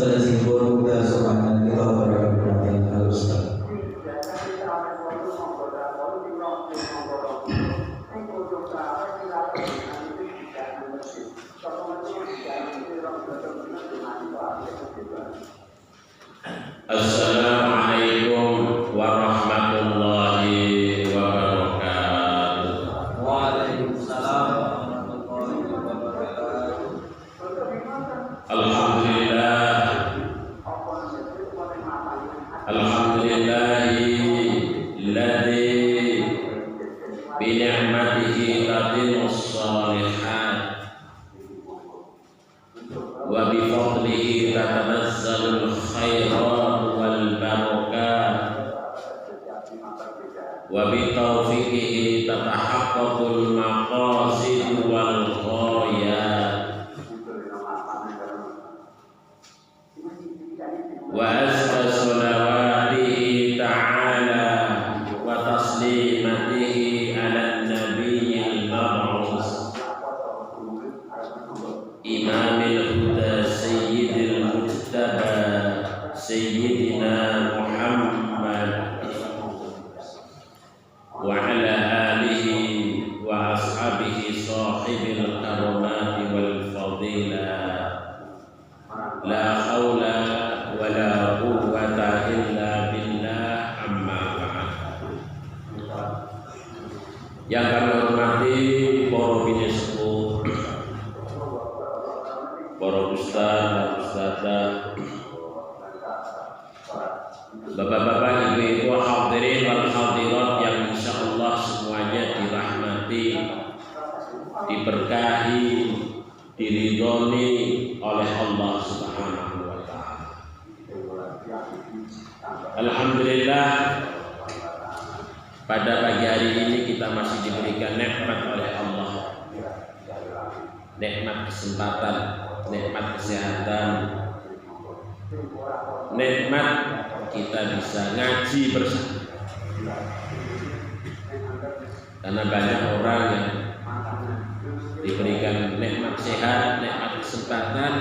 Salesipun kita semuanya kita berperhatian halus. Assalamualaikum warahmatullahi wabarakatuh. Waalaikumsalam warahmatullahi wabarakatuh. Alhamdulillah alladzi bi ni'matihi tatimmus shalihat wa bi fadlihi tatanazzalul khairat wal barakat wa bi taufiqihi tatahaqqaqul maqasid wal ghayat wa azka salawatihi ta'ala wa taslimatihi ala nabiyyil mab'us imamil huda sayyidil mujtaba sayyidina Muhammad wa ala alihi wa ashabihi sahibil karamati wal fadilah la haula wala quwwata illa billah amma ba'd. Yang kami hormati para binesepuh, para ustaz dan ustazah, bapak-bapak, ibu-ibu, hadirin wal hadirat yang insyaallah semuanya dirahmati, diberkahi, diridhoni oleh Allah Subhanahu wa taala. Alhamdulillah, pada pagi hari ini kita masih diberikan nikmat oleh Allah. Nikmat kesempatan, nikmat kesehatan, nikmat kita bisa ngaji bersama. Karena banyak orang yang diberikan nikmat sehat, nikmat kesempatan,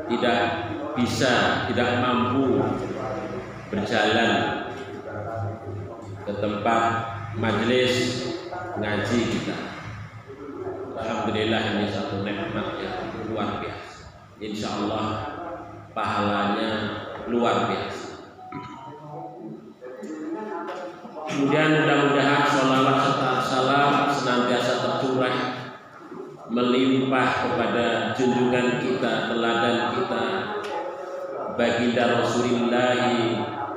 tidak bisa, tidak mampu berjalan ke tempat majelis ngaji kita. Alhamdulillah, ini satu nikmat yang luar biasa. Insya Allah pahalanya luar biasa. Kemudian mudah-mudahan sholawat serta salam senantiasa tercurah melimpah kepada junjungan kita, teladan kita, baginda Rasulullah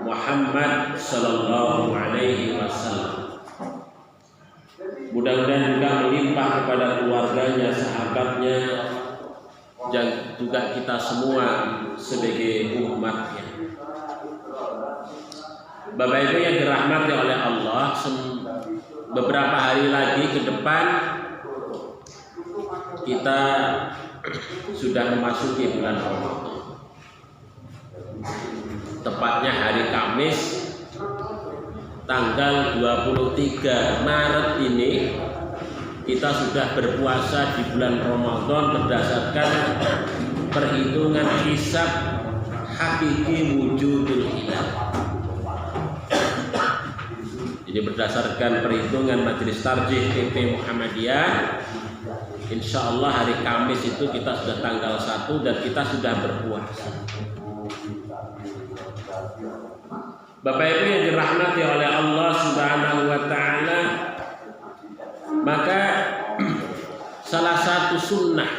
Muhammad sallallahu alaihi wasallam. Mudah-mudahan juga melimpah kepada keluarganya, sahabatnya, dan juga kita semua sebagai umatnya. Bapak Ibu yang dirahmati oleh Allah, beberapa hari lagi ke depan kita sudah memasuki bulan Ramadan. Tepatnya hari Kamis tanggal 23 Maret ini kita sudah berpuasa di bulan Ramadan berdasarkan perhitungan hisab hakiki wujudul hilal. Jadi berdasarkan perhitungan Majelis Tarjih PP Muhammadiyah, insya Allah hari Kamis itu kita sudah tanggal 1 dan kita sudah berpuasa. Bapak Ibu yang dirahmati oleh Allah Subhanahu wa taala, maka salah satu sunnah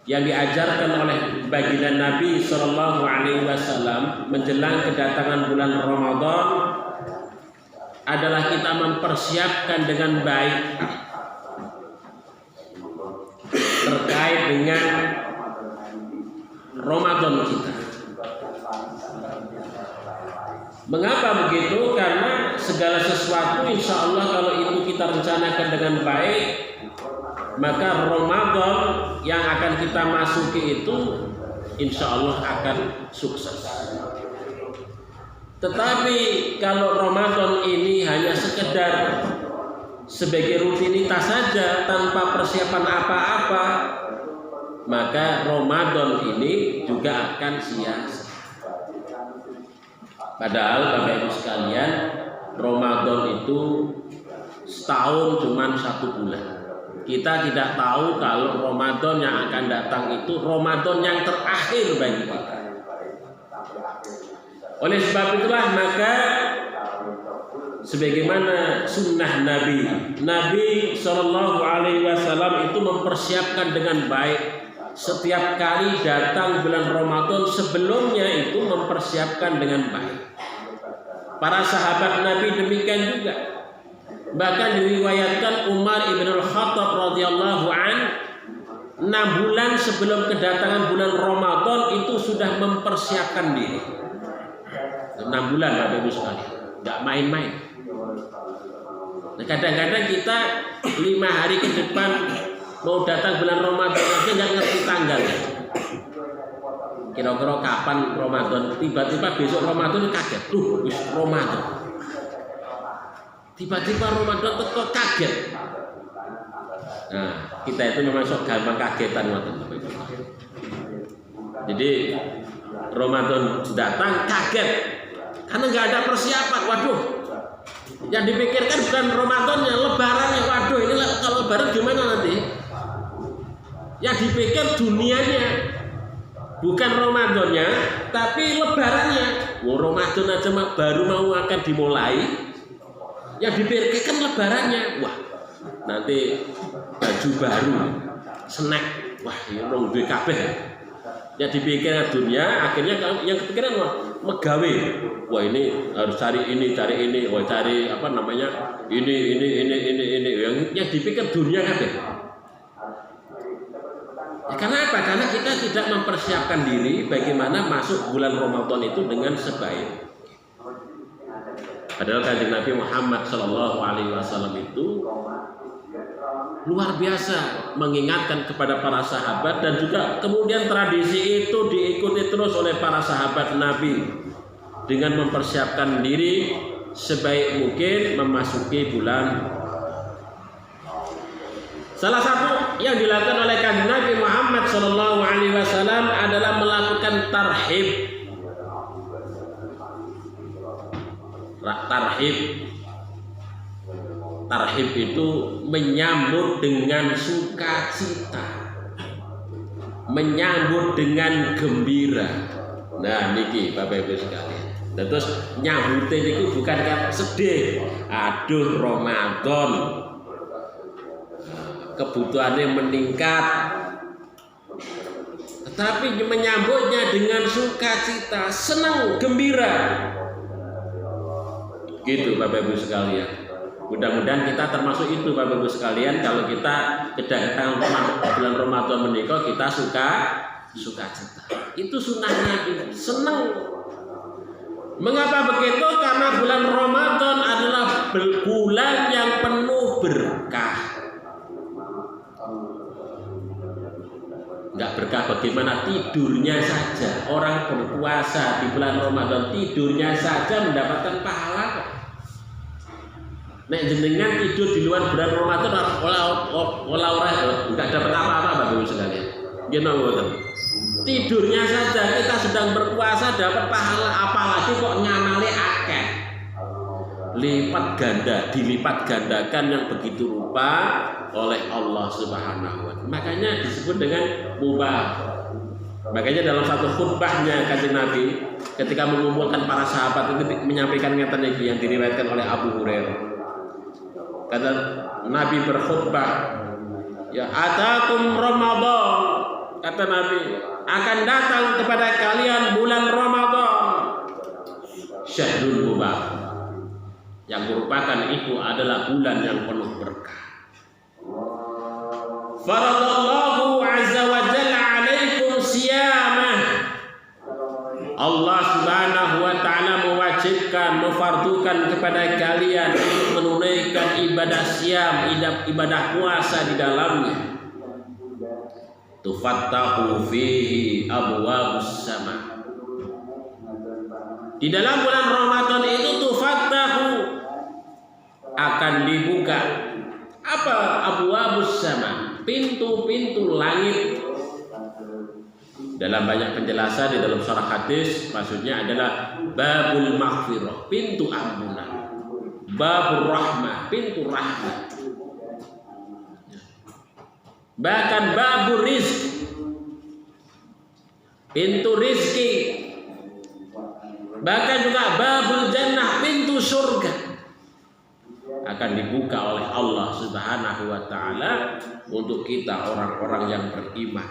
yang diajarkan oleh baginda Nabi sallallahu alaihi wasallam menjelang kedatangan bulan Ramadan adalah kita mempersiapkan dengan baik terkait dengan Ramadan kita. Mengapa begitu? Karena segala sesuatu insya Allah kalau itu kita rencanakan dengan baik, maka Ramadan yang akan kita masuki itu insya Allah akan sukses. Tetapi kalau Ramadan ini hanya sekedar sebagai rutinitas saja tanpa persiapan apa-apa, maka Ramadan ini juga akan sia-sia. Padahal Bapak Ibu sekalian, Ramadan itu setahun cuma 1 bulan. Kita tidak tahu kalau Ramadan yang akan datang itu Ramadan yang terakhir bagi kita. Oleh sebab itulah maka sebagaimana sunnah Nabi Shallallahu Alaihi Wasallam itu mempersiapkan dengan baik. Setiap kali datang bulan Ramadan sebelumnya itu mempersiapkan dengan baik. Para sahabat Nabi demikian juga. Bahkan diriwayatkan Umar ibn al-Khattab radhiyallahu an 6 bulan sebelum kedatangan bulan Ramadan itu sudah mempersiapkan diri. 6 bulan Bapak Ibu sekalian, nggak main-main. Nah, kadang-kadang kita 5 hari ke depan mau datang bulan Ramadan aja nggak ngerti tanggalnya. Kira-kira kapan Ramadan? Tiba-tiba besok Ramadan kaget, tuh wis Ramadan. Tiba-tiba Ramadan teko kaget. Nah, kita itu memang sok gampang kagetan waktu itu. Jadi Ramadan datang kaget karena nggak ada persiapan. Waduh, yang dipikirkan bukan Ramadannya, Lebarannya. Waduh, ini kalau Lebaran gimana nanti? Yang dipikir dunianya, bukan Ramadannya, tapi Lebarannya. Ramadan aja baru mau akan dimulai. Yang dipikirkan Lebarannya, wah nanti baju baru, snack, wah ini orang duwe kabeh. Yang dipikirkan dunia, akhirnya yang kepikiran wah megawe, wah ini harus cari ini, wah cari apa namanya ini, yang dipikir dunia kabeh. Ya, karena apa? Karena kita tidak mempersiapkan diri bagaimana masuk bulan Ramadan itu dengan sebaik. Padahal Kanjeng Nabi Muhammad Shallallahu Alaihi Wasallam itu luar biasa mengingatkan kepada para sahabat dan juga kemudian tradisi itu diikuti terus oleh para sahabat Nabi dengan mempersiapkan diri sebaik mungkin memasuki bulan. Salah satu yang dilakukan oleh Kanjeng Nabi Muhammad Shallallahu Alaihi Wasallam adalah melakukan tarhib. Tarhib itu menyambut dengan sukacita, menyambut dengan gembira. Nah niki Bapak Ibu sekalian. Dan terus nyambutin itu bukan kan sedih. Aduh Ramadan, kebutuhannya meningkat. Tetapi menyambutnya dengan sukacita, senang, gembira. Gitu Bapak Ibu sekalian. Mudah-mudahan kita termasuk itu Bapak Ibu sekalian. Kalau kita kedatangan bulan Ramadan menikah, kita sukacita. Itu sunnahnya, senang. Mengapa begitu? Karena bulan Ramadan adalah bulan yang penuh berkah. Enggak berkah bagaimana? Tidurnya saja. Orang berpuasa di bulan Ramadan tidurnya saja mendapatkan pahala. Nek jenengan tidur di luar bulan Ramadan enggak dapat apa-apa Bapak Ibu sekalian. Nggih napa? Tidurnya saja kita sedang berpuasa dapat pahala, apalagi kok ngamale akeh. Lipat ganda, dilipat gandakan yang begitu rupa oleh Allah Subhanahu wa Ta'ala. Makanya disebut dengan mubah. Makanya dalam satu khutbahnya Kanjeng Nabi ketika mengumpulkan para sahabat itu menyampaikan ngeten iki yang diriwayatkan oleh Abu Hurairah. Kata Nabi berkhutbah, ya atakum Ramadan, kata Nabi, akan datang kepada kalian bulan Ramadan, syahrul mubarak, yang merupakan itu adalah bulan yang penuh berkah. Faradallahu azza wa jalla alaikum siyamah. Allah Subhanahu wa ta'ala mewajibkan, mefardukan kepada kalian untuk menunaikan ibadah siam, ibadah puasa di dalamnya. Tufattahu fihi abwabus sama. Di dalam bulan Ramadan itu tufattahu akan dibuka apa? Abwabus sama, pintu-pintu langit. Dalam banyak penjelasan di dalam syarah hadis, maksudnya adalah babul maghfirah, pintu ampunan. Babur rahmah, pintu rahmat. Bahkan babur rizki, pintu rizki. Bahkan juga babul jannah, pintu surga akan dibuka oleh Allah Subhanahu wa taala untuk kita orang-orang yang beriman,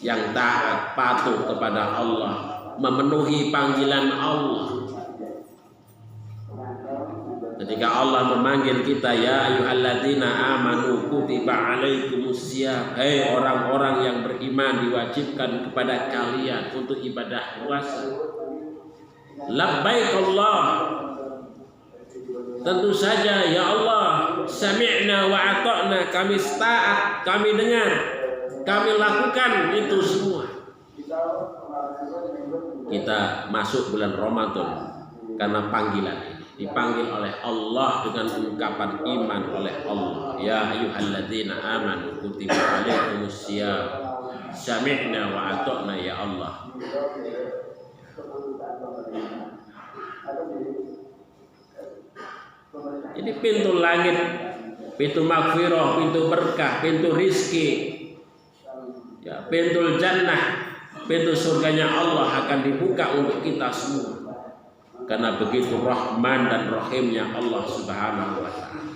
yang taat patuh kepada Allah, memenuhi panggilan Allah. Ketika Allah memanggil kita, ya ayyuhalladzina amanu kutiba alaikumusiyam, hei orang-orang yang beriman, diwajibkan kepada kalian untuk ibadah puasa. Labbaik Allah, tentu saja ya Allah, sami'na wa ata'na, kami taat, kami dengar, kami lakukan itu semua. Kita masuk bulan Ramadan karena panggilan ini, dipanggil oleh Allah dengan ungkapan iman oleh Allah. Ya ayyuhalladzina amanu kutiba alaikumusiyam, sami'na wa ata'na ya Allah. Ini pintu langit, pintu maghfirah, pintu berkah, pintu rizki, ya, pintu jannah, pintu surganya Allah akan dibuka untuk kita semua. Karena begitu Rahman dan Rahimnya Allah Subhanahu wa taala.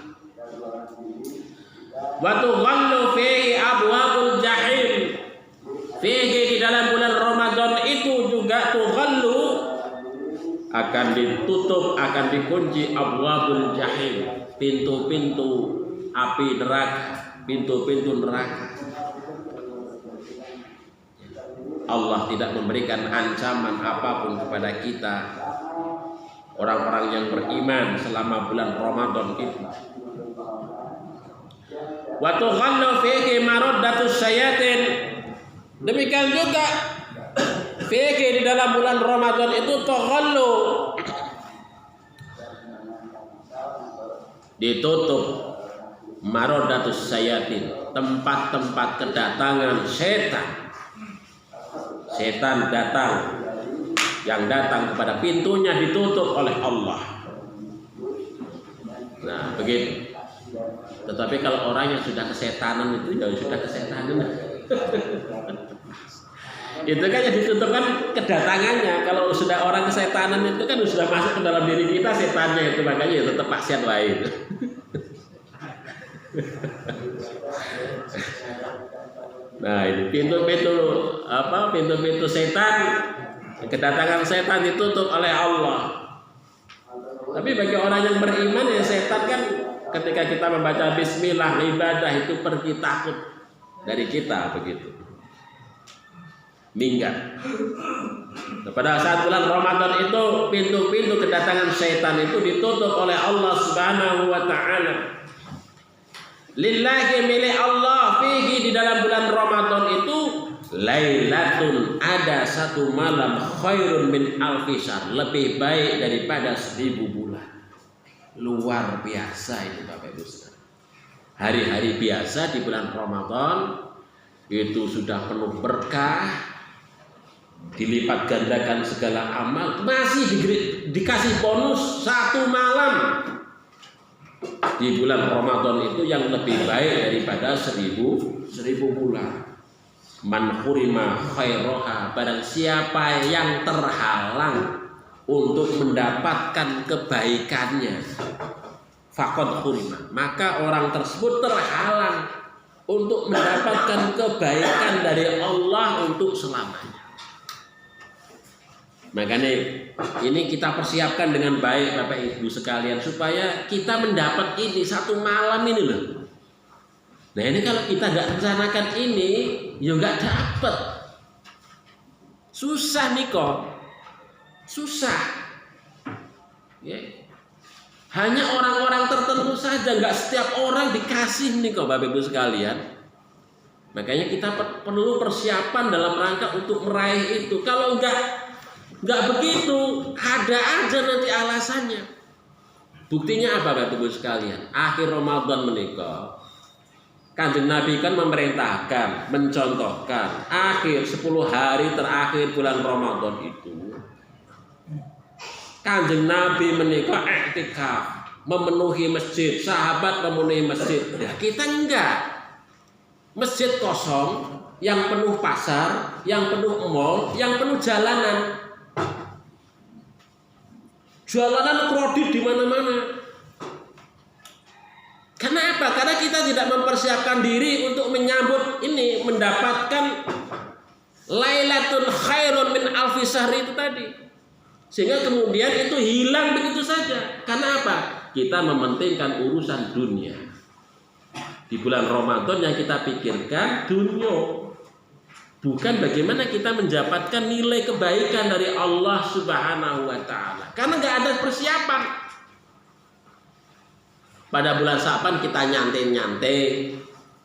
Wa tughallu fihi abwabul jahim. Fihi, di dalam bulan Ramadan itu juga tughallu, akan ditutup, akan dikunci abwabul jahim, pintu-pintu api neraka, pintu-pintu neraka. Allah tidak memberikan ancaman apapun kepada kita orang-orang yang beriman selama bulan Ramadan itu. Wa tughallu fihi maraddatus syayatin. Demikian juga fihi, di dalam bulan Ramadan itu tughallu, ditutup maraddatus syayatin, tempat-tempat kedatangan setan. Setan datang, yang datang kepada pintunya ditutup oleh Allah. Nah, begitu. Tetapi kalau orang yang sudah kesetanan itu, ya sudah kesetanan. Itu kan yang ditutup kan kedatangannya. Kalau sudah orang kesetanan itu kan sudah masuk ke dalam diri kita setannya itu, makanya ya tetap maksiat lain. Nah, ini pintu-pintu apa? Pintu-pintu setan, kedatangan setan ditutup oleh Allah. Tapi bagi orang yang beriman, ya setan kan ketika kita membaca bismillah ibadah itu pergi takut dari kita, begitu. Minggat. Pada saat bulan Ramadan itu pintu-pintu kedatangan setan itu ditutup oleh Allah Subhanahu wa taala. Lillahi, milik Allah, fihi, di dalam bulan Ramadan itu lailatun, ada satu malam, khairun min alfi syahr, lebih baik daripada 1000 bulan. Luar biasa itu Bapak Ibu sekalian. Hari-hari biasa di bulan Ramadan itu sudah penuh berkah, dilipat gandakan segala amal, masih dikasih bonus satu malam di bulan Ramadan itu yang lebih baik daripada 1000 bulan. Man hurima khairoha, barang siapa yang terhalang untuk mendapatkan kebaikannya, faqad hurima, maka orang tersebut terhalang untuk mendapatkan kebaikan dari Allah untuk selamanya. Makanya ini kita persiapkan dengan baik Bapak Ibu sekalian, supaya kita mendapat ini satu malam ini loh. Nah ini kalau kita nggak rencanakan ini, ya nggak dapat. Susah nih kok, susah. Ya. Hanya orang-orang tertentu saja, nggak setiap orang dikasih nih kok Bapak Ibu sekalian. Makanya kita perlu persiapan dalam rangka untuk meraih itu. Kalau nggak begitu, ada aja nanti alasannya. Buktinya apa Bapak Ibu sekalian? Akhir Ramadan menikah, Kanjeng Nabi kan memerintahkan, mencontohkan akhir 10 hari terakhir bulan Ramadan itu Kanjeng Nabi menikah i'tikaf, memenuhi masjid, sahabat memenuhi masjid. Ya, kita enggak. Masjid kosong, yang penuh pasar, yang penuh mall, yang penuh jalanan. Jalanan kredit di mana-mana. Karena apa? Karena kita tidak mempersiapkan diri untuk menyambut ini, mendapatkan Lailatul Khairun min alfi syahr itu tadi. Sehingga kemudian itu hilang begitu saja. Karena apa? Kita mementingkan urusan dunia. Di bulan Ramadan yang kita pikirkan dunia. Bukan bagaimana kita mendapatkan nilai kebaikan dari Allah Subhanahu wa taala. Karena nggak ada persiapan. Pada bulan Sa'ban kita nyantai-nyantai.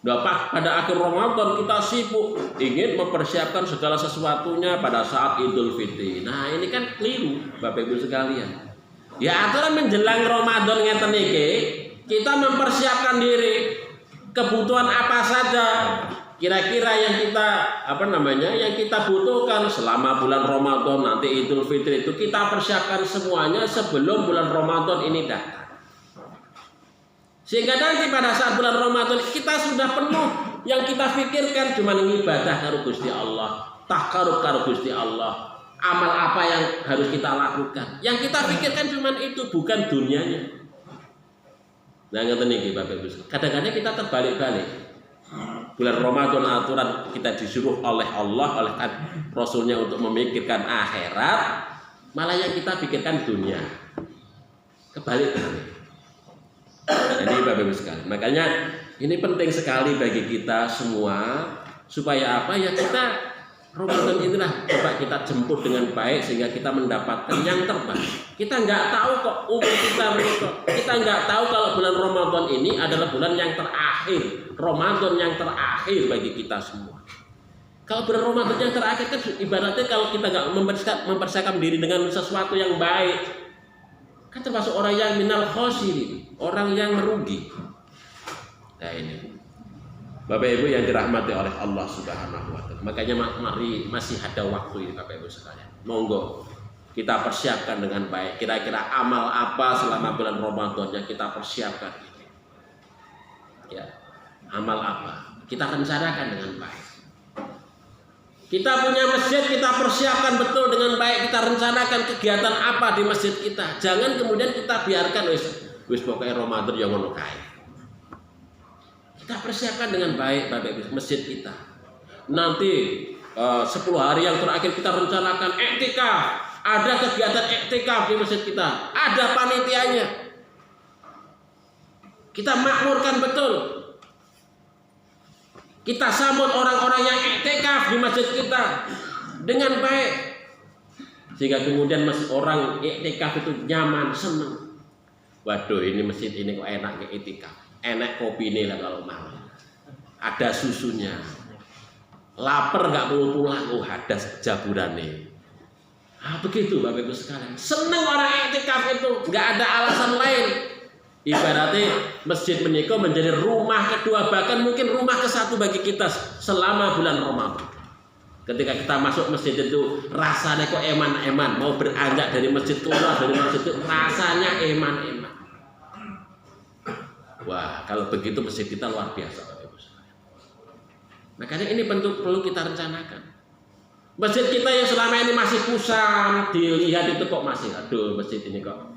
Pada akhir Ramadan kita sibuk ingin mempersiapkan segala sesuatunya pada saat Idul Fitri. Nah, ini kan keliru, Bapak Ibu sekalian. Ya, aturan menjelang Ramadan ngeten iki, kita mempersiapkan diri. Kebutuhan apa saja kira-kira yang kita yang kita butuhkan selama bulan Ramadan, nanti Idul Fitri itu kita persiapkan semuanya sebelum bulan Ramadan ini datang. Sehingga nanti pada saat bulan Ramadan kita sudah penuh, yang kita pikirkan cuma ibadah karo Gusti Allah, takarub karo Gusti Allah, amal apa yang harus kita lakukan. Yang kita pikirkan cuma itu, bukan dunianya. Nah, ngeten iki Bapak Ibu. Kadang-kadang kita terbalik-balik. Bulan Ramadan aturan kita disuruh oleh Allah, oleh Rasulnya untuk memikirkan akhirat, malah yang kita pikirkan dunia. Kebalik-balik. Jadi Bapak Ibu sekalian, makanya ini penting sekali bagi kita semua supaya apa ya, kita Ramadan inilah coba kita jemput dengan baik sehingga kita mendapatkan yang terbaik. Kita nggak tahu kok umur kita nggak tahu kalau bulan Ramadan ini adalah bulan yang terakhir, Ramadan yang terakhir bagi kita semua. Kalau bulan Ramadan yang terakhir kan ibaratnya kalau kita nggak mempersiapkan diri dengan sesuatu yang baik, kan termasuk orang yang minal khosirin, orang yang merugi. Nah ini Bapak Ibu yang dirahmati oleh Allah Subhanahu wa taala. Makanya mari masih ada waktu ini Bapak Ibu sekalian. Monggo kita persiapkan dengan baik. Kira-kira amal apa selama bulan Ramadan yang kita persiapkan ini? Ya, amal apa? Kita rencanakan dengan baik. Kita punya masjid, kita persiapkan betul dengan baik, kita rencanakan kegiatan apa di masjid kita. Jangan kemudian kita biarkan wis pokoknya Ramadan yang ngono kae. Kita persiapkan dengan baik Bapak Ibu masjid kita. Nanti 10 hari yang terakhir kita rencanakan i'tikaf. Ada kegiatan i'tikaf di masjid kita, ada panitianya. Kita makmurkan betul. Kita sambut orang-orang yang i'tikaf di masjid kita dengan baik. Sehingga kemudian orang i'tikaf itu nyaman, senang. Waduh, ini masjid ini kok enak i'tikaf. Enak kopi ini lah kalau malam. Ada susunya. Lapar nggak perlu pulang, ada jaburan nih. Begitu Bapak Ibu sekalian. Senang orang i'tikaf itu, nggak ada alasan lain. Ibaratnya masjid menikah menjadi rumah kedua, bahkan mungkin rumah ke-1 bagi kita selama bulan Ramadan. Ketika kita masuk masjid itu rasanya kok eman-eman, mau beranjak dari masjid keluar dari masjid itu rasanya eman-eman. Wah, kalau begitu masjid kita luar biasa Bapak Ibu sekalian. Makanya ini perlu kita rencanakan. Masjid kita yang selama ini masih pusam, dilihat itu kok masih, aduh masjid ini kok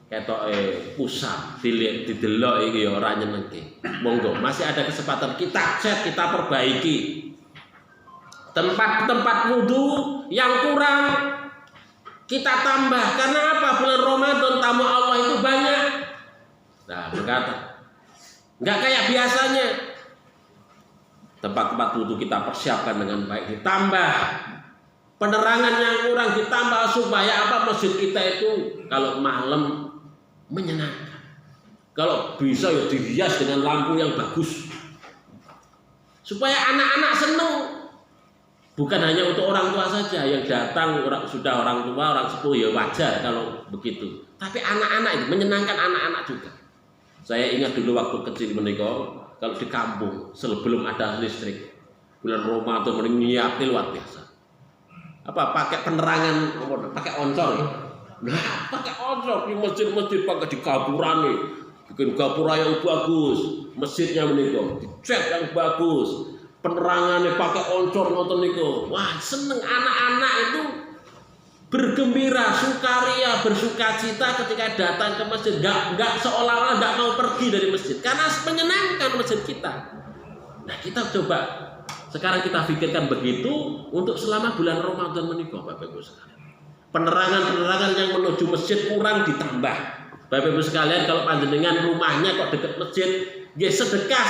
ketok pusat didelok iki ya ora nyenengke. Monggo masih ada kesempatan kita cek, kita perbaiki. Tempat-tempat wudu yang kurang kita tambah. Karena apa? Bulan Ramadan tamu Allah itu banyak. Nah, berkata enggak kayak biasanya. Tempat-tempat wudu kita persiapkan dengan baik, ditambah. Penerangan yang kurang ditambah supaya apa? Masjid kita itu kalau malam menyenangkan. Kalau bisa ya dihias dengan lampu yang bagus. Supaya anak-anak senang. Bukan hanya untuk orang tua saja yang datang sudah orang tua, orang sepuh ya wajar kalau begitu. Tapi anak-anak itu menyenangkan anak-anak juga. Saya ingat dulu waktu kecil menikah, kalau di kampung sebelum ada listrik bulan Ramadan menyiapnya luar biasa. Apa pakai penerangan, pakai oncor ya? Nah, pakai oncor di masjid-masjid pakai di gapuran nih, bikin gapura yang bagus, masjidnya menikah, dicat yang bagus, penerangannya pakai oncor nonton niku. Wah, seneng anak-anak itu bergembira, sukaria, bersukacita ketika datang ke masjid. Nggak seolah-olah nggak mau pergi dari masjid karena menyenangkan masjid kita. Nah, kita coba sekarang kita pikirkan begitu untuk selama bulan Ramadan menikah, Bapak Ibu sekalian. Penerangan-penerangan yang menuju masjid kurang ditambah. Bapak Ibu sekalian, kalau panjenengan rumahnya kok dekat masjid, ya sedekah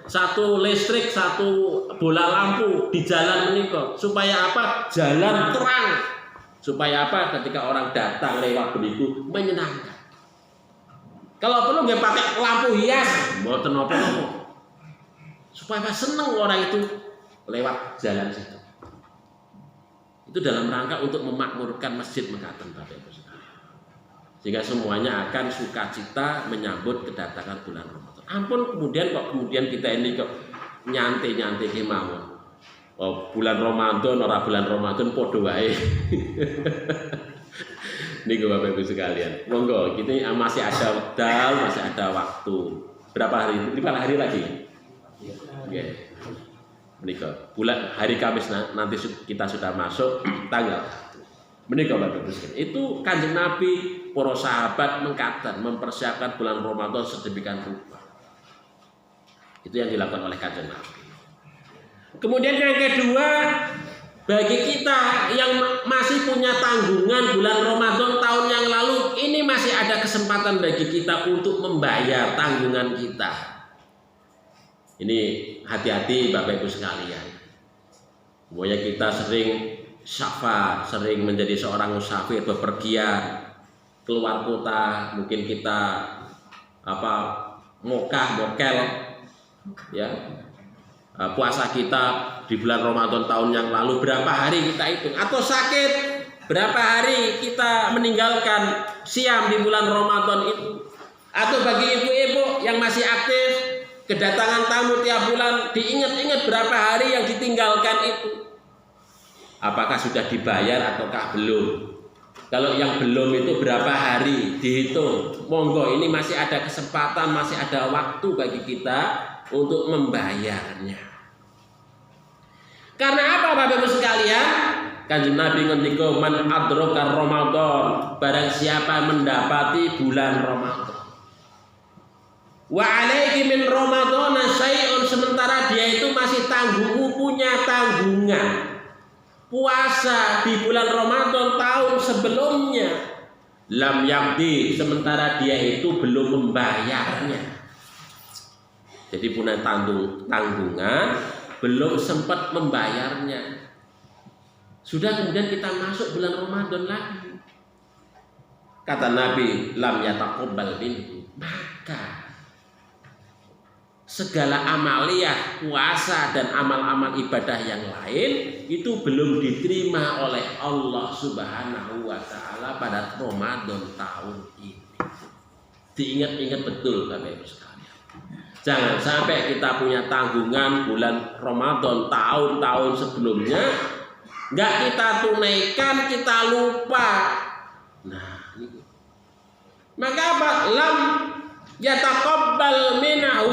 satu listrik, satu bola lampu di jalan menikah. Supaya apa? Jalan terang. Supaya apa? Ketika orang datang lewat begitu menyenangkan. Kalau perlu nggak pakai lampu hias, mboten apa-apa. Supaya senang orang itu lewat jalan situ. Itu dalam rangka untuk memakmurkan masjid mekaten, Bapak Ibu sekalian. Sehingga semuanya akan sukacita menyambut kedatangan bulan Ramadan. Ampun kemudian kita ini kok nyantai kemauan. Oh, bulan Ramadan ora bulan Ramadan padha wae. Niku Bapak Ibu sekalian. Monggo, kita masih ada wekdal, masih ada waktu. Berapa hari? 5 hari lagi. Oke. Menikah bulan hari Kamis nanti kita sudah masuk tanggal menikah Bapak Ibu sekalian. Itu Kanjeng Nabi, para sahabat mengkaten mempersiapkan bulan Ramadan sedemikian rupa. Itu yang dilakukan oleh Kanjeng Nabi. Kemudian yang kedua, bagi kita yang masih punya tanggungan bulan Ramadan tahun yang lalu, ini masih ada kesempatan bagi kita untuk membayar tanggungan kita. Ini hati-hati Bapak Ibu sekalian. Semuanya kita sering safar, sering menjadi seorang musafir bepergian keluar kota, mungkin kita mokel ya. Puasa kita di bulan Ramadan tahun yang lalu berapa hari kita hitung, atau sakit berapa hari kita meninggalkan siam di bulan Ramadan itu, atau bagi ibu-ibu yang masih aktif kedatangan tamu tiap bulan, diingat-ingat berapa hari yang ditinggalkan itu. Apakah sudah dibayar ataukah belum? Kalau yang belum itu berapa hari dihitung. Monggo, ini masih ada kesempatan, masih ada waktu bagi kita untuk membayarnya. Karena apa Bapak Ibu sekalian? Kanjeng Nabi ngendika man adraka Ramadan, barang siapa mendapati bulan Ramadan. Wa alaihi min Ramadana syai'un, sementara dia itu masih punya tanggungan puasa di bulan Ramadan tahun sebelumnya. Lam yaqdi, sementara dia itu belum membayarnya. Jadi punya tanggungan, belum sempat membayarnya. Sudah kemudian kita masuk bulan Ramadan lagi. Kata Nabi, lam yataqabbal minhu, maka segala amaliyah, puasa dan amal-amal ibadah yang lain itu belum diterima oleh Allah Subhanahu wa taala pada Ramadan tahun ini. Diingat-ingat betul Bapak Ibu sekalian. Jangan sampai kita punya tanggungan bulan Ramadan tahun-tahun sebelumnya nggak kita tunaikan, kita lupa. Nah, ini. Maka apa? Lam yataqabbal minhu,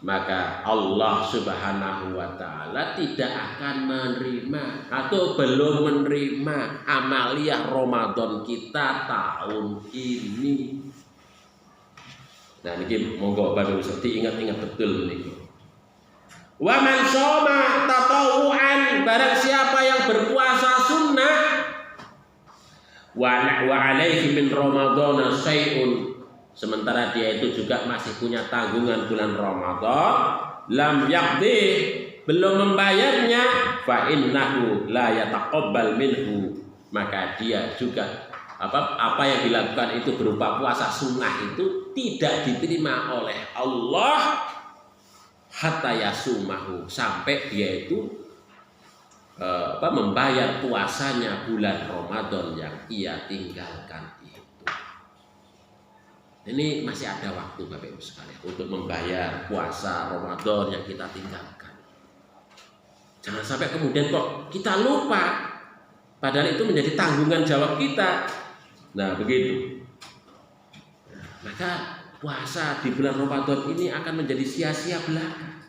maka Allah Subhanahu wa taala tidak akan menerima atau belum menerima amaliyah Ramadan kita tahun ini. Nah, ini monggo Bapak Ibu diingat-ingat betul niki. Wa man shoma tatawuan, barang siapa yang berpuasa sunnah wa alaihi min Ramadana syai'un, sementara dia itu juga masih punya tanggungan bulan Ramadan, lam yaqdi, belum membayarnya, fa innahu la yataqabbal minhu, maka dia juga apa yang dilakukan itu berupa puasa sunnah itu tidak diterima oleh Allah hatta yasumahu, sampai dia itu membayar puasanya bulan Ramadan yang ia tinggalkan itu. Ini masih ada waktu Bapak Ibu sekalian untuk membayar puasa Ramadan yang kita tinggalkan. Jangan sampai kemudian kok kita lupa, padahal itu menjadi tanggungan jawab kita. Nah begitu. Maka puasa di bulan Ramadan ini akan menjadi sia-sia belaka.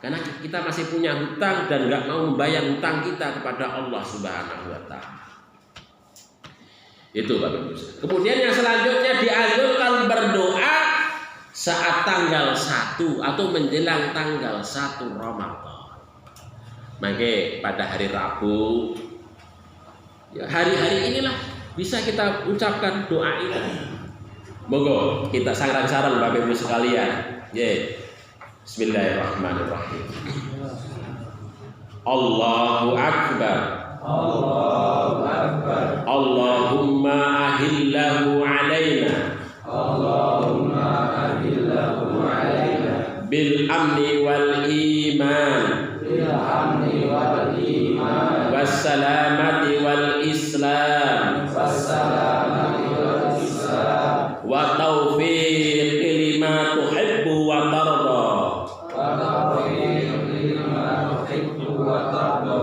Karena kita masih punya hutang dan nggak mau membayar hutang kita kepada Allah Subhanahu wa Ta'ala. Itu Bapak Ibu. Kemudian yang selanjutnya dianjurkan berdoa saat tanggal 1 atau menjelang tanggal 1 Ramadan. Maka pada hari Rabu, ya hari-hari inilah bisa kita ucapkan doa ini. Moga kita sarang-sarang Bapak Ibu sekalian. Bismillahirrahmanirrahim. Allahu Akbar. Allahu Akbar. Allahumma ahillahu alaina. Allahumma ahillahu alaina. Bil amni wal iman. Bil amni wal iman. Wassalamati wal islam. Wassalamati wal islam. Wa taufiq lima tuhibbu wa tarda. Wa taufiq lima tuhibbu wa tarda.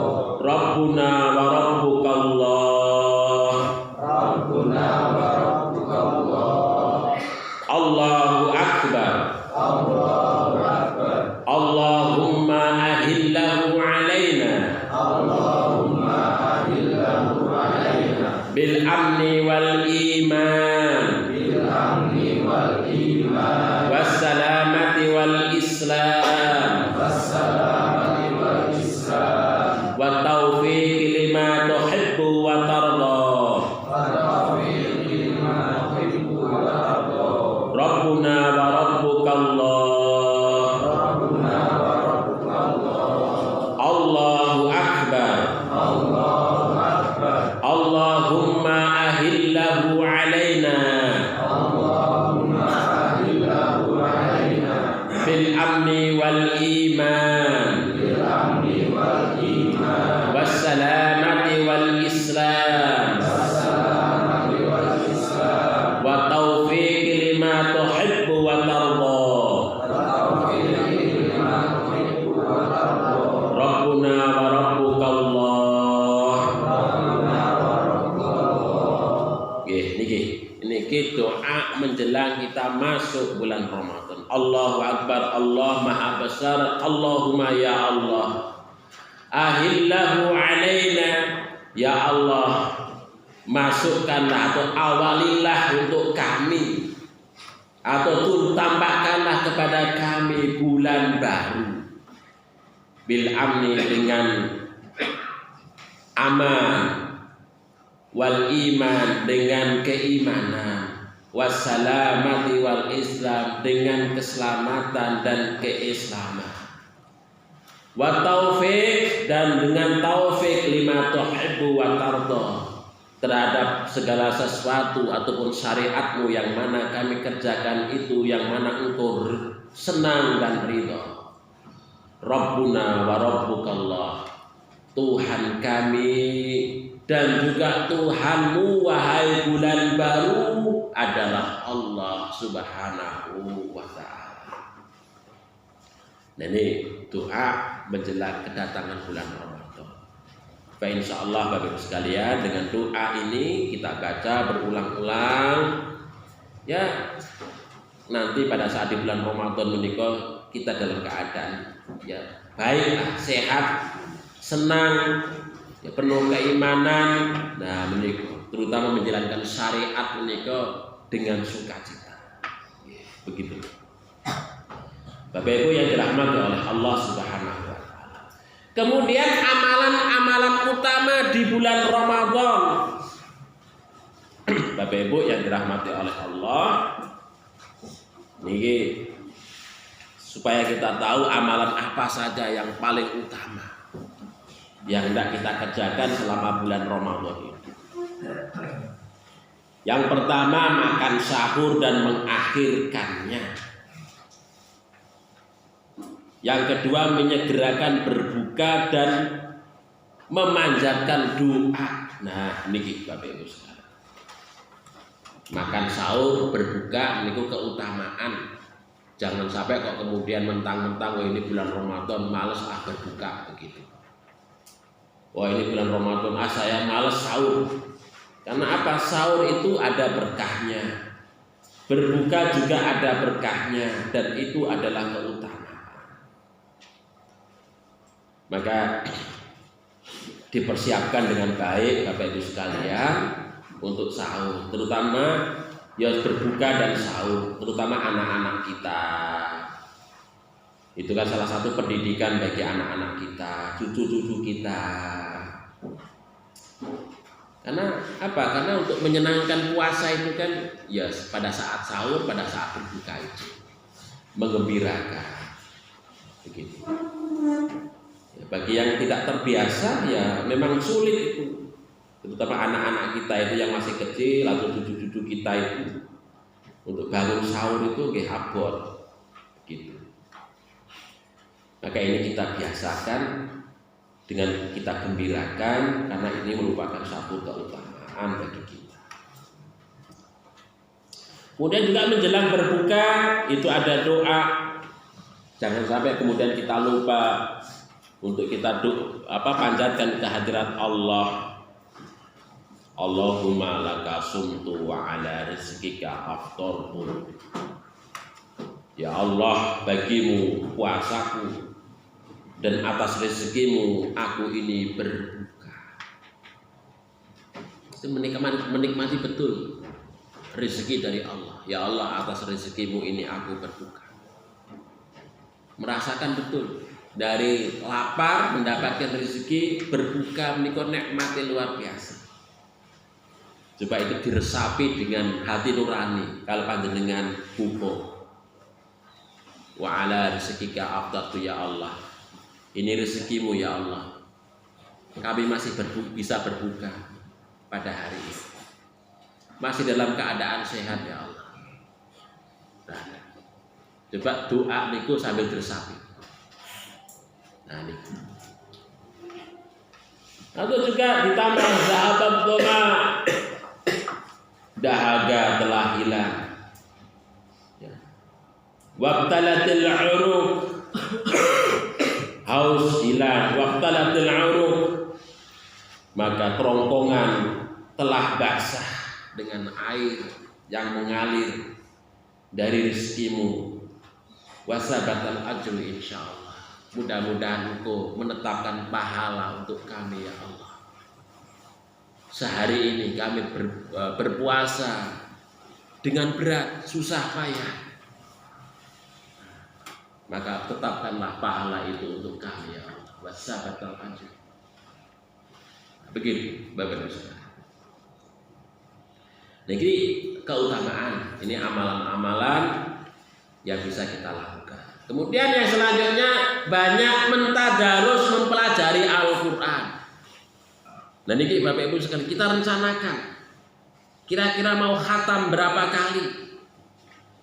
Rabbuna wa rabbukallah. Rabbuna wa rabbukallah. Allahu Akbar. Allahu Akbar. Allahumma ahillahu alaina. Allahumma ahillahu alaina. Bil amni wal iman. Bil amni wal iman. Wassalamati wal islam. Wassalamati wal islam. Wa taufiq lima tuhibbu wa tarda. Wa taufiq lima tuhibbu wa tarda. Rabbuna wa rabbukallah. Rabbuna wa rabbukallah. Allahu Akbar. Allahu Akbar. Allahumma ahillahu alaina. Allahumma ahillahu alaina. Bil amni wal iman. Bil amni wal iman. Wassalamati wal islam. Wassalamati wal islam. Wa taufiq lima tuhibbu wa tarda. Wa taufiq lima tuhibbu wa tarda. Rabbuna wa rabbukallah. Rabbuna wa rabbukallah. Niki doa menjelang kita masuk bulan Ramadan. Allahu Akbar, Allah Maha Besar. Allahumma ya Allah, ahillahu alaina, ya Allah, masukkanlah atau awalilah untuk kami, atau tampakkanlah kepada kami bulan baru bil amni, dengan aman, wal iman, dengan keimanan, wassalamati wal islam, dengan keselamatan dan keislaman, wa taufiq, dan dengan taufik lima tuhibbu wa tarda, terhadap segala sesuatu ataupun syariatmu yang mana kami kerjakan itu yang mana engkau senang dan ridha. Rabbuna wa rabbukallah, Tuhan kami dan juga Tuhanmu wahai bulan baru adalah Allah Subhanahu wa Ta'ala. Nah, ini doa menjelang kedatangan bulan Ramadan. Baik, insyaallah Bapak Ibu sekalian, dengan doa ini kita baca berulang-ulang, ya nanti pada saat di bulan Ramadan menikah kita dalam keadaan ya baik, sehat, senang, ya, penuh keimanan. Nah, menikah terutama menjalankan syariat menikah dengan sukacita. Begitu. Bapak Ibu yang dirahmati oleh Allah Subhanahu wa Ta'ala. Kemudian amalan-amalan utama di bulan Ramadan. Bapak Ibu yang dirahmati oleh Allah, ini supaya kita tahu amalan apa saja yang paling utama yang hendak kita kerjakan selama bulan Ramadan ini. Yang pertama, makan sahur dan mengakhirkannya. Yang kedua, menyegerakan berbuka dan memanjatkan doa. Nah, niki Bapak Ibu sekalian. makan sahur, berbuka niku keutamaan. Jangan sampai kok kemudian mentang-mentang ini bulan Ramadan males berbuka begitu. Wah ini bulan Ramadan saya males sahur. Karena apa? Sahur itu ada berkahnya. Berbuka juga ada berkahnya dan itu adalah keutamaan. Maka dipersiapkan dengan baik Bapak Ibu sekalian untuk sahur, terutama ya berbuka dan sahur, terutama anak-anak kita. Itu kan salah satu pendidikan bagi anak-anak kita, cucu-cucu kita. Karena apa? Karena untuk menyenangkan puasa itu kan ya pada saat sahur, pada saat berbuka itu menggembirakan. Begitu. Ya, bagi yang tidak terbiasa ya memang sulit itu. Terutama anak-anak kita itu yang masih kecil atau cucu-cucu kita itu untuk bangun sahur itu nggih abot gitu. Maka ini kita biasakan dengan kita gembirakan karena ini merupakan satu keutamaan bagi kita. Kemudian juga menjelang berbuka itu ada doa. Jangan sampai kemudian kita lupa untuk kita panjatkan kehadirat Allah. Allahumma laka sumtu wa ala rizkika aftartu. Ya Allah, bagimu puasaku dan atas rezekimu aku ini berbuka. Itu menikmati betul rezeki dari Allah. Ya Allah, atas rezekimu ini aku berbuka. Merasakan betul dari lapar mendapatkan rezeki, berbuka menika nikmate luar biasa. Coba itu diresapi dengan hati nurani kalau panjenengan buka. Wa ala rizkika afdatu ya Allah. Ini rezekimu ya Allah. Kami masih bisa berbuka pada hari ini. Masih dalam keadaan sehat ya Allah. Nah, coba doa niku sambil diresapi. Nah niku. Atau juga ditambah zahabat doma. Dahaga telah hilang. Wabtalatil uruq, haus hilang. Wabtalatil uruq, maka kerongkongan telah basah dengan air yang mengalir dari rezekimu. Wasabatal ajru insyaallah. Mudah-mudahan Engkau menetapkan pahala untuk kami ya Allah. Sehari ini kami berpuasa dengan berat, susah payah. Maka tetapkanlah pahala itu untuk kami ya Allah. Wasabatal ajr. Begitu Bapak Ibu sekalian. Nah ini keutamaan, ini amalan-amalan yang bisa kita lakukan. Kemudian yang selanjutnya banyak mentadarus mempelajari Al-Quran. Nah ini Bapak Ibu sekalian kita rencanakan. Kira-kira mau khatam berapa kali?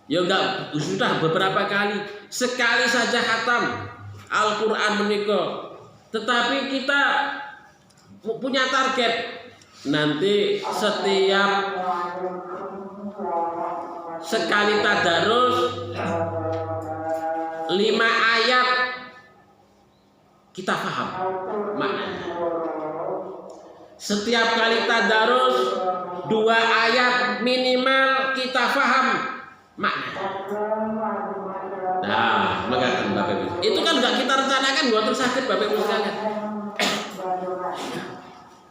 Ya enggak, sudah beberapa kali. Sekali saja khatam Al-Quran menika. Tetapi kita punya target. Nanti setiap sekali tadarus 5 ayat kita paham maknanya. Setiap kali tadarus 2 ayat minimal kita paham maknanya. Nah, mengatakan Bapak Ibu. Itu kan enggak kita rencanakan buat sakit Bapak Ibu sekalian.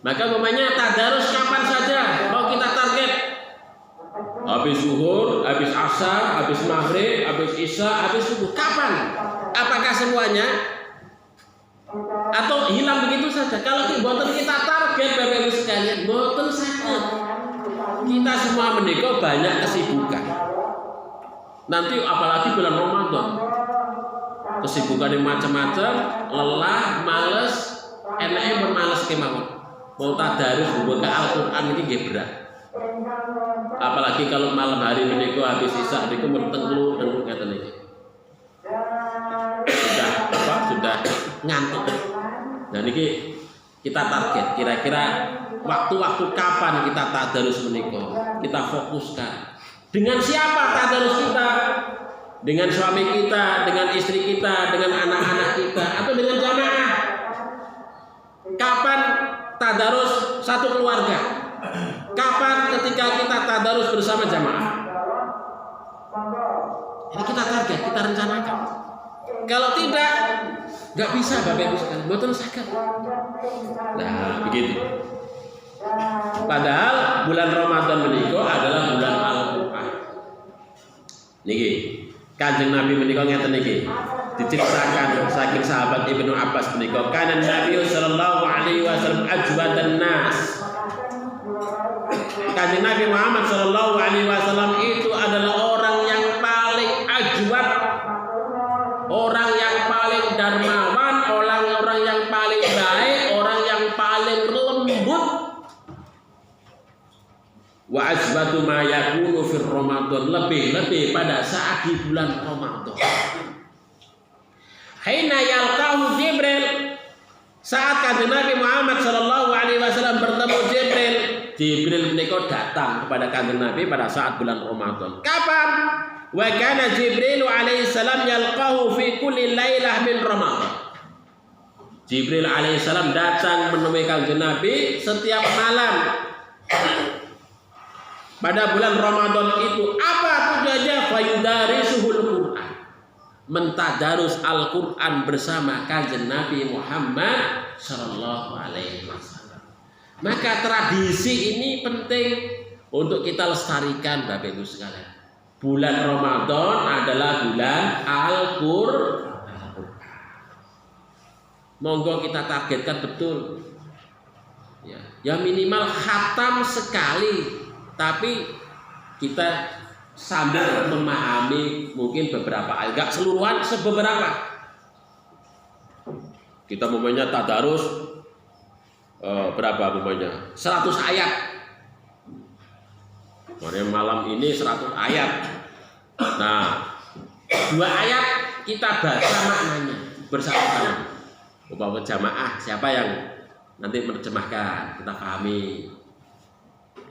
Maka umpamanya tadarus kapan saja mau kita target. Habis zuhur, habis asar, habis maghrib, habis isya, habis subuh. Kapan? Apakah semuanya? Atau hilang begitu saja? Kalau boten kita target Bapak Ibu sekalian, boten sakit. Kita semua menika banyak kesibukan. Nanti apalagi bulan Ramadan, kesibukan yang macam-macam, lelah, males, enaknya bermales kemauan. Mau tadarus membuka Al-Quran ini nggih berat. Apalagi kalau malam hari menika habis isya niku mentenglu dan ngaten iki. Sudah ngantuk. Nah niki Kita target kira-kira waktu-waktu kapan kita tadarus menika. Kita fokuskan. Dengan siapa tadarus kita? Dengan suami kita, dengan istri kita, dengan anak-anak kita, atau dengan jamaah? Kapan tadarus satu keluarga? Kapan ketika kita tadarus bersama jamaah? Ini kita target, kita rencanakan. Kalau tidak, nggak bisa Bapak Ibu sekalian. Mboten saged. Nah, begitu. Padahal bulan Ramadan menika adalah bulan Al-Qur'an. Niki, Kanjeng Nabi menika ngeten niki. Diceritakan saking sahabat Ibnu Abbas menika, kana Nabi sallallahu alaihi wasallam ajwadan nas. Kanjeng Nabi Muhammad sallallahu alaihi wasallam itu adalah orang yang paling ajwad, orang yang paling dermawan, orang yang paling baik, orang yang paling lembut. Wa ajwadu ma yakunu fir Ramadan, lebih pada saat di bulan Ramadan. Haina yalqahu Jibril, saat Kanjeng Nabi Muhammad sallallahu alaihi wasallam bertemu Jibril. Jibril menika datang kepada Kanjeng Nabi pada saat bulan Ramadan. Kapan? Wa kana Jibril alaihi salam yalqahu fi kulli lailah min Ramadan. Jibril alaihi salam datang menemui Kanjeng Nabi setiap malam pada bulan Ramadan itu. Apa tujuannya? Fayudarisuhul Quran, mentadarus Al-Quran bersama Kanjeng Nabi Muhammad sallallahu alaihi wasallam. Maka tradisi ini penting untuk kita lestarikan Bapak Ibu sekalian. Bulan Ramadan adalah bulan Al-Quran. Monggo kita targetkan betul. Ya minimal khatam sekali. Tapi kita sambil memahami mungkin beberapa ayat, enggak seluruhan, sebeberapa. Kita memangnya tadarus berapa memangnya? 100 ayat. Malam ini 100 ayat. Nah, 2 ayat kita baca maknanya bersama-sama. Bapak jamaah siapa yang nanti menerjemahkan, kita pahami.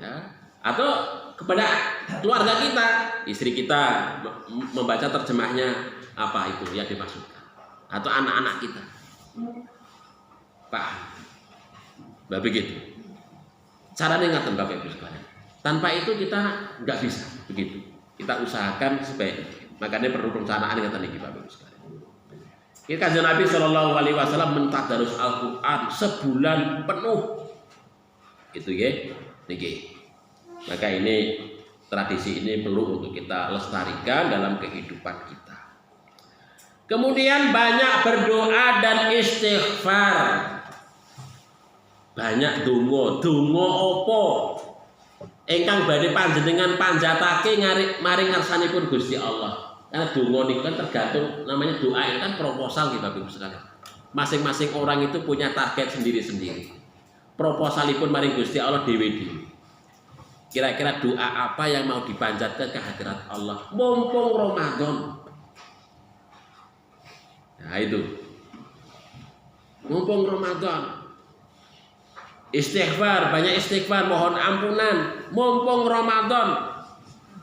Ya. Atau kepada keluarga kita, istri kita membaca terjemahnya apa itu yang dimaksudkan, atau anak-anak kita, Pak, begitu. Caranya ngaten Bapak Ibu sekalian. Tanpa itu kita nggak bisa begitu. Kita usahakan sebaik. Makanya perlu perencanaan ngaten iki Bapak Ibu sekalian. Kita Kanjeng Nabi Shallallahu Alaihi Wasallam mentadarus Al-Quran sebulan penuh, itu ya, niki. Maka ini tradisi ini perlu untuk kita lestarikan dalam kehidupan kita. Kemudian banyak berdoa dan istighfar. Banyak donga apa? Ingkang badhe panjenengan panjatake maring ngarsanipun Gusti Allah. Karena donga niku kan tergantung, namanya doa itu kan proposal gitu Bapak Ibu sekalian. Masing-masing orang itu punya target sendiri-sendiri. Proposalipun maring Gusti Allah dhewe-dhewe. Kira-kira doa apa yang mau dipanjatkan ke hadirat Allah mumpung Ramadan. Nah itu mumpung Ramadan. Istighfar, banyak istighfar, mohon ampunan mumpung Ramadan.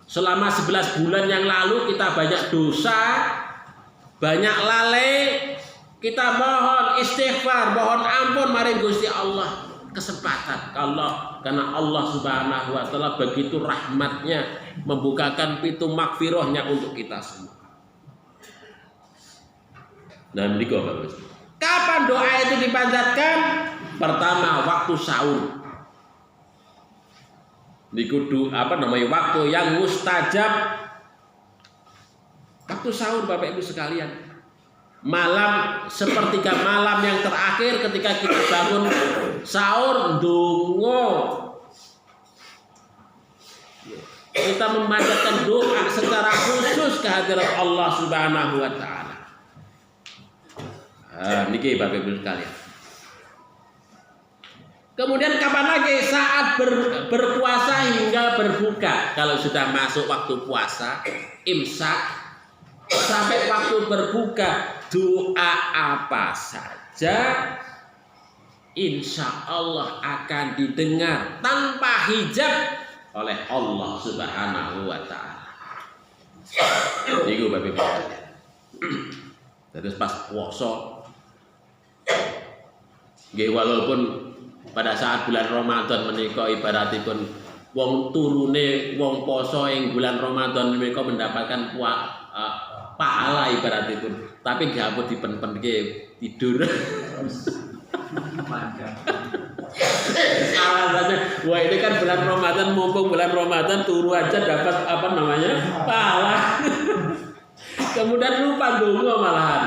Selama 11 bulan yang lalu kita banyak dosa, banyak lalai. Kita mohon istighfar, mohon ampun maring Gusti Allah. Kesempatan karena Allah Subhanahu wa taala begitu rahmatnya membukakan pintu makfirahnya untuk kita semua. Dan niku Bapak. Kapan doa itu dipanjatkan? Pertama waktu sahur. Niku waktu yang mustajab. Waktu sahur Bapak Ibu sekalian. Malam sepertiga malam yang terakhir ketika kita bangun sahur ndonga, kita memanjatkan doa secara khusus kehadirat Allah Subhanahu wa taala. Niki Bapak Ibu sekalian. Kemudian kapan lagi? Saat berpuasa hingga berbuka. Kalau sudah masuk waktu puasa, imsak sampai waktu berbuka, doa apa saja insya Allah akan didengar tanpa hijab oleh Allah Subhanahu wa Ta'ala. Iku Bapak Ibu sekalian. Terus pas puasa, nggih walaupun pada saat bulan Ramadan menika ibaratipun wong turune wong poso ing bulan Ramadan menika mendapatkan pahala ibaratipun, tapi nggak apa dipen-penke tidur. Alasannya, wah ini kan bulan Ramadan, mumpung bulan Ramadan turu aja dapat apa namanya pahala. Kemudian lupa donga malahan.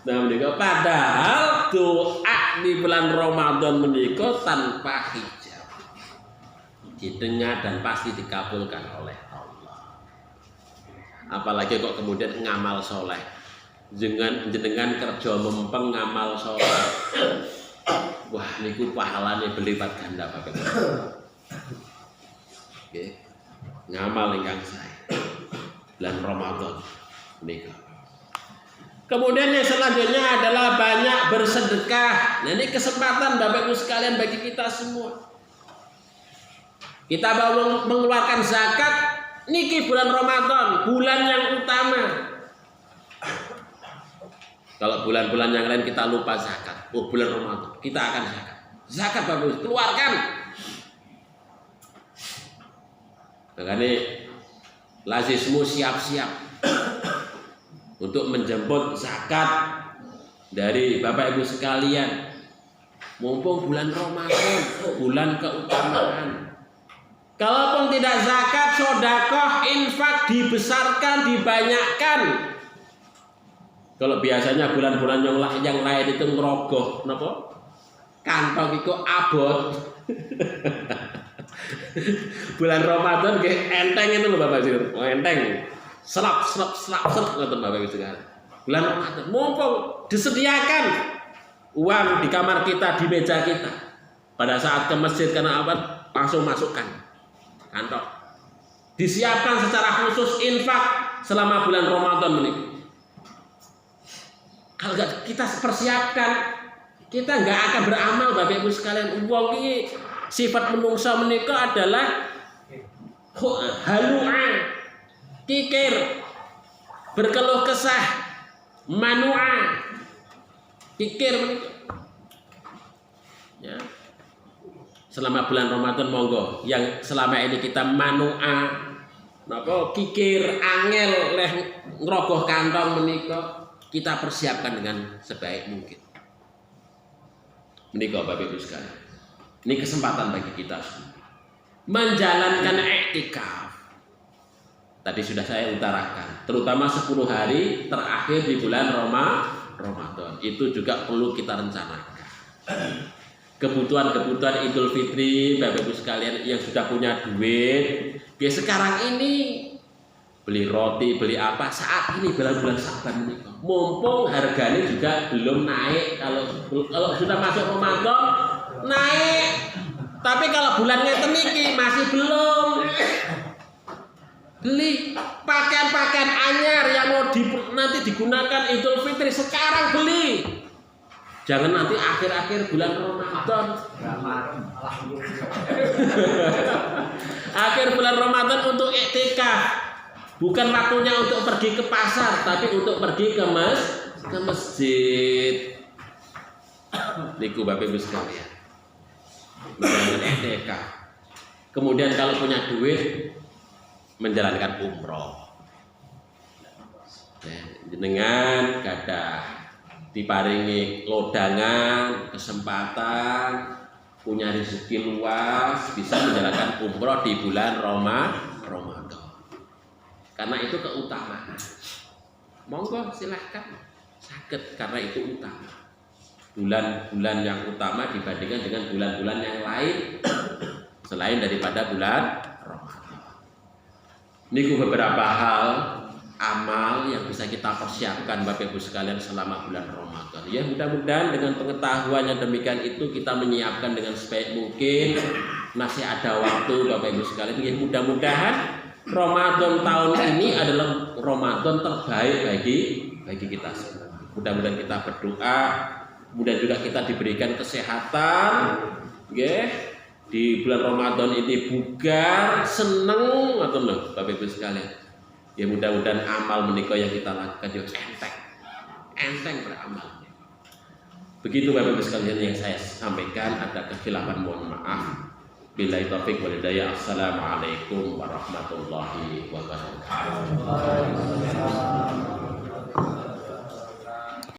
Nah menika padahal doa di bulan Ramadan menika tanpa hijab didengar dan pasti dikabulkan oleh Allah. Apalagi kok kemudian ngamal soleh, jenengan kerja mempeng ngamal soleh. Wah, niku pahalane berlipat ganda Bapak Ibu. Oke. Ngamal ingkang sae. Bulan Ramadan nika. Kemudian yang selanjutnya adalah banyak bersedekah. Nah, ini kesempatan Bapak Ibu sekalian bagi kita semua. Kita mau mengeluarkan zakat, niki bulan Ramadan, bulan yang utama. Kalau bulan-bulan yang lain kita lupa zakat, oh bulan Ramadan kita akan zakat. Zakat Bapak Ibu, keluarkan. Makanya lazismu siap-siap untuk menjemput zakat dari Bapak Ibu sekalian. Mumpung bulan Ramadan, bulan keutamaan. Kalaupun tidak zakat, sedekah, infak dibesarkan, dibanyakkan. Kalau biasanya bulan-bulan yang lain itu ngerogoh, napa? Kantong itu abot. Bulan Ramadan nggih enteng itu lho Bapak Ibu. Oh, enteng. Selap ngoten Bapak Ibu sekalian. Bulan Ramadan mumpung disediakan uang di kamar kita, di meja kita. Pada saat ke masjid karena apa? Langsung masukkan kantong. Disiapkan secara khusus infak selama bulan Ramadan ini. Kalau kita persiapkan, kita nggak akan beramal Bapak Ibu sekalian. Wong iki sifat menungsa menika adalah halu'a, kikir, berkeluh kesah, manu'a, kikir menika. Ya. Selama bulan Ramadan monggo yang selama ini kita manu'a, napa kikir, angel leh ngrogoh kantong menika kita persiapkan dengan sebaik mungkin. Menika Bapak Ibu sekalian. Ini kesempatan bagi kita semua menjalankan i'tikaf. Tadi sudah saya utarakan, terutama 10 hari terakhir di bulan Ramadan. Itu juga perlu kita rencanakan. Kebutuhan Idul Fitri Bapak Ibu sekalian yang sudah punya duit, ya sekarang ini beli roti, beli apa saat ini bulan-bulan Saban ini. Mumpung harganya juga belum naik. Kalau sudah masuk Ramadan naik. Tapi kalau bulannya teniki masih belum. Beli pakaian-pakaian anyar yang mau nanti digunakan Idul Fitri sekarang beli. Jangan nanti akhir-akhir bulan Ramadan. Akhir bulan Ramadan untuk i'tikaf. Bukan waktunya untuk pergi ke pasar, tapi untuk pergi ke masjid. Niku Bapak Ibu sekalian. Menjalankan i'tikaf. Kemudian kalau punya duit menjalankan umroh. Jenengan gadah diparingi lodangan, kesempatan, punya rezeki luas, bisa menjalankan umroh di bulan Ramadan. Karena itu keutamaan. Monggo silahkan sakit karena itu utama. Bulan-bulan yang utama dibandingkan dengan bulan-bulan yang lain selain daripada bulan Ramadan. Niku beberapa hal amal yang bisa kita persiapkan Bapak Ibu sekalian selama bulan Ramadan. Ya mudah-mudahan dengan pengetahuan yang demikian itu kita menyiapkan dengan sebaik mungkin. Masih ada waktu Bapak Ibu sekalian. Ya mudah-mudahan Ramadan tahun ini adalah Ramadan terbaik bagi kita semua. Mudah-mudahan kita berdoa Kemudian juga kita diberikan kesehatan, nggih. Di bulan Ramadan ini bugar, seneng atau enggak, Bapak Ibu sekalian. Ya mudah-mudahan amal menikah yang kita lakukan yo enteng beramal. Begitu Bapak Ibu sekalian yang saya sampaikan, ada kekhilafan mohon maaf. Billahi taufiq wal hidayah. Assalamualaikum warahmatullahi wabarakatuh.